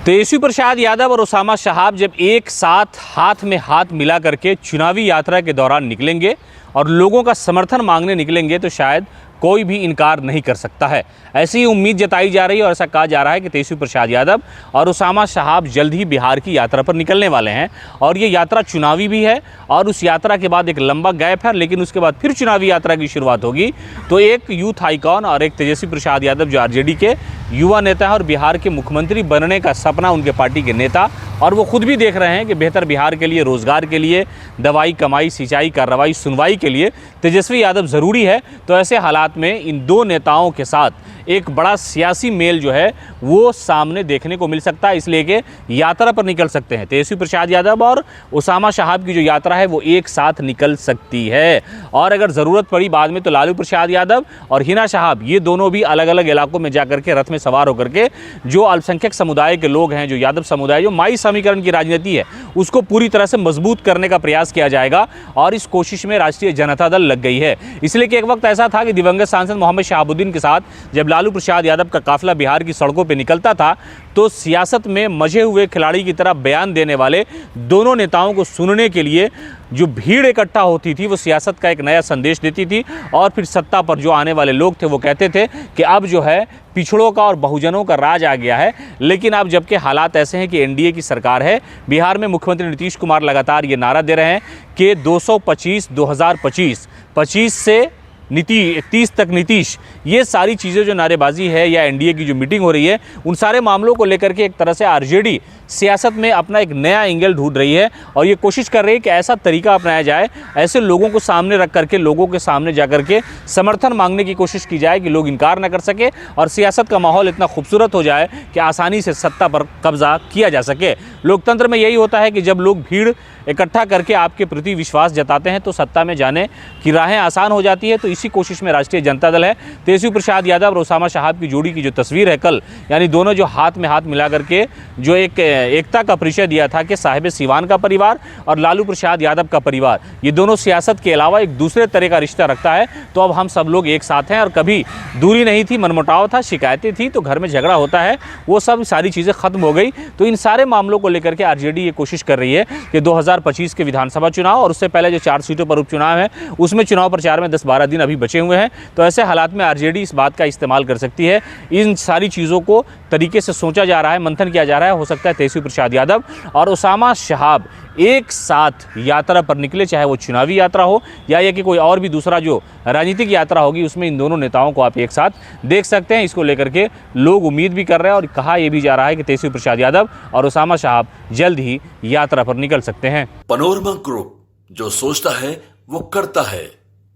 तेजस्वी प्रसाद यादव और उसामा शहाब जब एक साथ हाथ में हाथ मिला करके चुनावी यात्रा के दौरान निकलेंगे और लोगों का समर्थन मांगने निकलेंगे तो शायद कोई भी इनकार नहीं कर सकता है। ऐसी ही उम्मीद जताई जा रही है और ऐसा कहा जा रहा है कि तेजस्वी प्रसाद यादव और उसामा शहाब जल्द ही बिहार की यात्रा पर निकलने वाले हैं और ये यात्रा चुनावी भी है और उस यात्रा के बाद एक लंबा गैप है, लेकिन उसके बाद फिर चुनावी यात्रा की शुरुआत होगी। तो एक यूथ आइकॉन और एक तेजस्वी प्रसाद यादव जो आरजेडी के युवा नेता है और बिहार के मुख्यमंत्री बनने का सपना उनके पार्टी के नेता, और वो खुद भी देख रहे हैं कि बेहतर बिहार के लिए, रोजगार के लिए, दवाई, कमाई, सिंचाई, कार्रवाई, सुनवाई के लिए तेजस्वी यादव ज़रूरी है। तो ऐसे हालात में इन दो नेताओं के साथ एक बड़ा सियासी मेल जो है वो सामने देखने को मिल सकता है, इसलिए कि यात्रा पर निकल सकते हैं। तेजस्वी प्रसाद यादव और उसामा शहाब की जो यात्रा है वो एक साथ निकल सकती है और अगर ज़रूरत पड़ी बाद में तो लालू प्रसाद यादव और हिना शहाब ये दोनों भी अलग अलग इलाकों में जाकर के रथ में सवार होकर के जो अल्पसंख्यक समुदाय के लोग हैं, जो यादव समुदाय, जो माई समीकरण की राजनीति है उसको पूरी तरह से मजबूत करने का प्रयास किया जाएगा और इस कोशिश में राष्ट्रीय जनता दल लग गई है। इसलिए कि एक वक्त ऐसा था कि दिवंगत सांसद मोहम्मद शहाबुद्दीन के साथ जब लालू प्रसाद यादव का काफिला बिहार की सड़कों पर निकलता था तो सियासत में मजे हुए खिलाड़ी की तरह बयान देने वाले दोनों नेताओं को सुनने के लिए जो भीड़ इकट्ठा होती थी वो सियासत का एक नया संदेश देती थी और फिर सत्ता पर जो आने वाले लोग थे वो कहते थे कि अब जो है पिछड़ों का और बहुजनों का राज आ गया है। लेकिन अब जबकि हालात ऐसे हैं कि एनडीए की सरकार है, बिहार में मुख्यमंत्री नीतीश कुमार लगातार ये नारा दे रहे हैं कि 225 2025 25 से 30 तक नीतीश, ये सारी चीज़ें जो नारेबाजी है या एनडीए की जो मीटिंग हो रही है उन सारे मामलों को लेकर के एक तरह से आरजेडी सियासत में अपना एक नया एंगल ढूंढ रही है और ये कोशिश कर रही है कि ऐसा तरीका अपनाया जाए, ऐसे लोगों को सामने रख करके लोगों के सामने जा कर के समर्थन मांगने की कोशिश की जाए कि लोग इनकार न कर सके और सियासत का माहौल इतना खूबसूरत हो जाए कि आसानी से सत्ता पर कब्जा किया जा सके। लोकतंत्र में यही होता है कि जब लोग भीड़ इकट्ठा करके आपके प्रति विश्वास जताते हैं तो सत्ता में जाने की राहें आसान हो जाती है। तो इसी कोशिश में राष्ट्रीय जनता दल है। तेजस्वी प्रसाद यादव और उसामा शहाब की जोड़ी की जो तस्वीर है कल, यानी दोनों जो हाथ में हाथ मिला करके जो एक एकता का परिचय दिया था कि साहिब सीवान का परिवार और लालू प्रसाद यादव का परिवार, ये दोनों सियासत के अलावा एक दूसरे तरह का रिश्ता रखता है। तो अब हम सब लोग एक साथ हैं और कभी दूरी नहीं थी, मनमुटाव था, शिकायतें थी, तो घर में झगड़ा होता है, वो सब सारी चीज़ें खत्म हो गई। तो इन सारे मामलों को लेकर के आरजेडी ये कोशिश कर रही है कि 2025 के विधानसभा चुनाव और उससे पहले जो 4 सीटों पर उपचुनाव है उसमें चुनाव प्रचार में 10-12 दिन अभी बचे हुए हैं। तो ऐसे हालात में आरजेडी इस बात का इस्तेमाल कर सकती है। इन सारी चीज़ों को तरीके से सोचा जा रहा है, मंथन किया जा रहा है। हो सकता है तेजस्वी प्रसाद यादव और उसामा शहाब एक साथ यात्रा पर निकले, चाहे वो चुनावी यात्रा हो या कि कोई और भी दूसरा जो राजनीतिक यात्रा होगी उसमें इन दोनों नेताओं को आप एक साथ देख सकते हैं। इसको लेकर के लोग उम्मीद भी कर रहे हैं और कहा यह भी जा रहा है कि तेजस्वी प्रसाद यादव और उसामा शहाब जल्द ही यात्रा पर निकल सकते हैं। पनोरमा ग्रुप, जो सोचता है वो करता है।